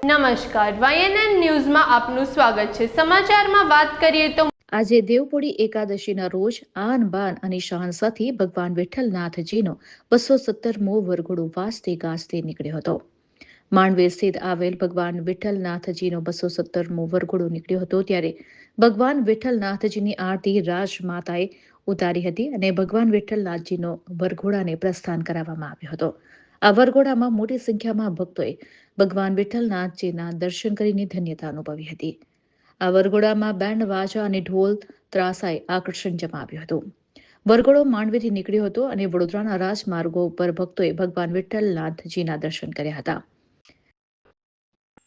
નમસ્કાર, YNN ન્યૂઝમાં આપનું સ્વાગત છે। સમાચારમાં વાત કરીએ તો આજે દેવપોળી એકાદશીના રોજ આન બાન અને શાન સાથે ભગવાન વિઠ્ઠલનાથજીનો 217મો વરઘોડો વાજતે ગાજતે નીકળ્યો હતો। માંડવે સ્થિત આવેલ ભગવાન વિઠ્ઠલનાથજીનો 217મો વરઘોડો નીકળ્યો હતો ત્યારે ભગવાન વિઠ્ઠલનાથજીની આરતી રાજમાતાએ ઉતારી હતી અને ભગવાન વિઠ્ઠલનાથજીનો વરઘોડાને પ્રસ્થાન કરાવવામાં આવ્યો હતો। આ વરઘોડામાં મોટી સંખ્યામાં ભક્તોએ ભગવાન વિઠ્ઠલનાથજીના દર્શન કરીને ધન્યતા અનુભવી હતી। આ વરઘોડામાં બેન્ડ વાજા અને ઢોલ ત્રાસાએ આકર્ષણ જમાવ્યું હતું। વરઘોડો માંડવેથી નીકળ્યો હતો અને વડોદરાના રાજમાર્ગો પર ભક્તોએ ભગવાન વિઠ્ઠલનાથજીના દર્શન કર્યા હતા।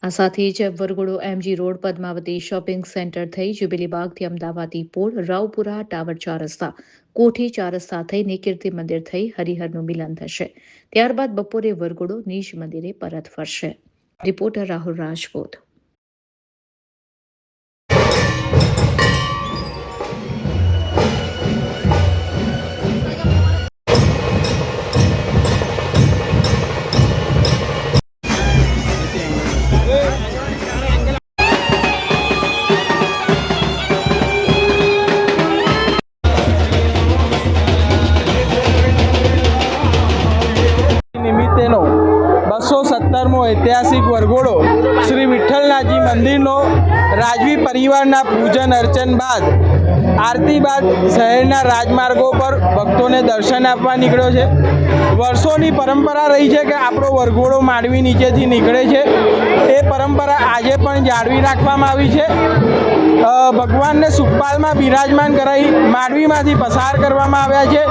આ સાથે જ વરઘોડો MG road, Padmavati shopping centre થઈ જ્યુબિલી બાગથી અમદાવાદી પોળ, રાવપુરા ટાવર 4 રસ્તા, કોઠી 4 રસ્તા થઈને કીર્તિ મંદિર થઈ હરિહરનું મિલન થશે। ત્યારબાદ બપોરે વરઘોડો નિજ મંદિરે પરત ફરશે। રિપોર્ટર રાહુલ રાજપૂત। નિમિત્તેનો 217મો ઐતિહાસિક વરઘોડો શ્રી વિઠ્ઠલનાથજી મંદિરનો રાજવી પરિવારના પૂજન અર્ચન બાદ આરતી બાદ શહેરના રાજમાર્ગો પર ભક્તોને દર્શન આપવા નીકળ્યો છે। વર્ષોની પરંપરા રહી છે કે આપણો વરઘોડો માંડવી નીચેથી નીકળે છે। એ પરંપરા આજે પણ જાળવી રાખવામાં આવી છે। ભગવાનને સુખપાલમાં બિરાજમાન કરાવી માંડવીમાંથી પસાર કરવામાં આવ્યા છે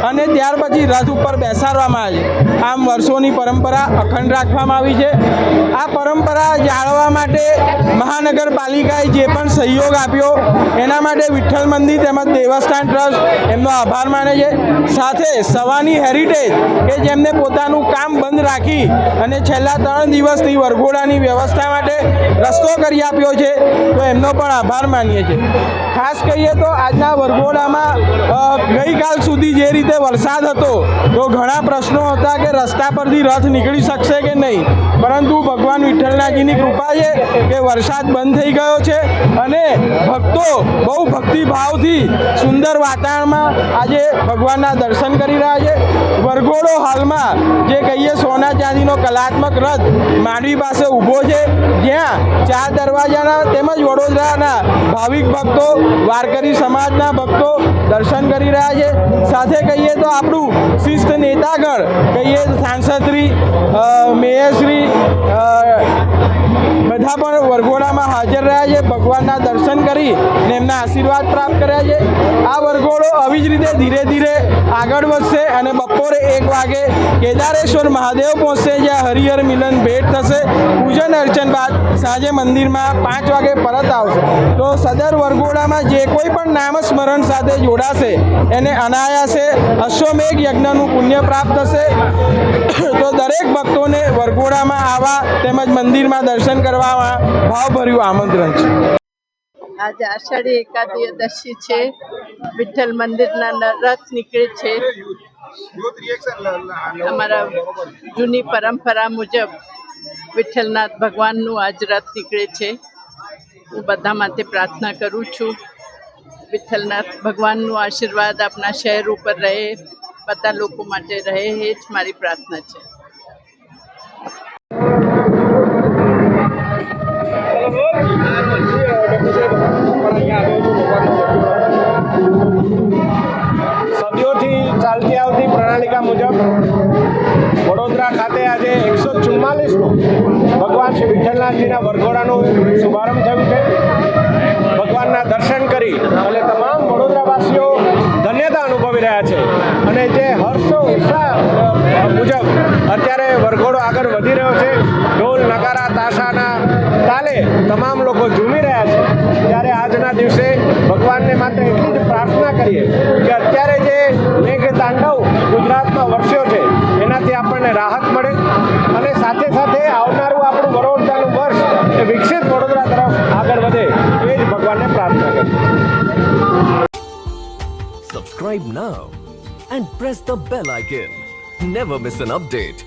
અને ત્યાર પછી રથ ઉપર બેસાડવામાં આવે છે। આમ વર્ષોની પરંપરા અખંડ રાખવામાં આવી છે। આ પરંપરા જાળવવા માટે મહાનગરપાલિકાએ જે પણ સહયોગ આપ્યો એના માટે વિઠ્ઠલ મંદિર તેમજ દેવસ્થાન ટ્રસ્ટ એમનો આભાર માને છે। સાથે સવાની હેરિટેજ કે જેમને પોતાનું કામ બંધ રાખી અને છેલ્લા 3 દિવસથી વરઘોડાની વ્યવસ્થા માટે રસ્તો કરી આપ્યો છે તો એમનો પણ આભાર માનીએ છીએ। ખાસ કહીએ તો આજના વરઘોડામાં ગઈકાલ સુધી જે રીતે વરસાદ હતો તો ઘણા પ્રશ્નો હતા કે રસ્તા પરથી રથ નીકળી શકશે કે નહીં, પરંતુ ભગવાન વિઠ્ઠલનાથજીની કૃપા છે કે વરસાદ બંધ થઈ ગયો છે અને ભક્તો બહુ ભક્તિભાવથી સુંદર વાતાવરણમાં આજે ભગવાનના દર્શન કરી રહ્યા છે। વરઘોડો હાલમાં જે કહીએ સોના ચાંદીનો કલાત્મક રથ માંડવી પાસે ઊભો છે, જ્યાં 4 દરવાજાના તેમજ વડોદરાના ભાવિક ભક્તો, વારકરી સમાજના ભક્તો દર્શન કરી રહ્યા છે। સાથે કહીએ તો આપણું શિસ્ત નેતાગણ કહીએ સાંસદશ્રી, મેયરશ્રી બધા પણ વરઘોડામાં હાજર રહ્યા છે, ભગવાનના દર્શન કરી ને એમના આશીર્વાદ પ્રાપ્ત કર્યા છે। આ વરઘોડો આવી જ રીતે ધીરે ધીરે આગળ વધશે અને બપોરે 1 વાગે કેદારેશ્વર મહાદેવ પહોંચશે, જ્યાં હરિહર મિલન ભેટ થશે। પૂજન અર્ચન બાદ સાંજે મંદિરમાં 5 વાગે પરત આવશે। તો સદર વરઘોડામાં જે કોઈ પણ નામસ્મરણ સાથે જોડાશે એને અનાયાસે અશ્વમેઘ યજ્ઞનું પુણ્ય પ્રાપ્ત થશે। તો દરેક ભક્તોને વરઘોડામાં આવવા તેમજ મંદિરમાં દર્શન કરવામાં ભાવભર્યું આમંત્રણ છે। આજે આષાઢી એકાદશી છે, વિઠ્ઠલ મંદિરના રથ નીકળે છે। અમારા જૂની પરંપરા મુજબ વિઠ્ઠલનાથ ભગવાનનું આજ રથ નીકળે છે। હું બધા માટે પ્રાર્થના કરું છું, વિઠ્ઠલનાથ ભગવાનનું આશીર્વાદ આપણા શહેર ઉપર રહે, બધા લોકો માટે રહે, એ જ મારી પ્રાર્થના છે। સદીઓથી ચાલતી આવતી પ્રણાલિકા મુજબ વડોદરા ખાતે આજે 144નો ભગવાન શ્રી વિઠ્ઠલનાથજીના વરઘોડાનો શુભારંભ થયું છે। ભગવાનના દર્શન કરી અને તમામ વડોદરાવાસીઓ ધન્યતા અનુભવી રહ્યા છે અને જે હર્ષો ઉત્સાહ મુજબ અત્યારે વરઘોડો આગળ વધી રહ્યો છે। ઢોલ, નગારા, તાશાના તાલે તમામ લોકો ઝૂમી રહ્યા છે। ત્યારે આજના દિવસે ભગવાનને માત્ર એટલી જ પ્રાર્થના કરીએ કે અત્યારે જે મેઘ તાંડવ ગુજરાતમાં વરસ્યો છે એનાથી આપણને રાહત મળે અને સાથે સાથે આવનારું આપણું વડોદરાનું વર્ષ એ વિકસિત વડોદરા તરફ આગળ વધે એ જ ભગવાનને પ્રાર્થના કરીએ। Subscribe now and press the bell icon. Never miss an update.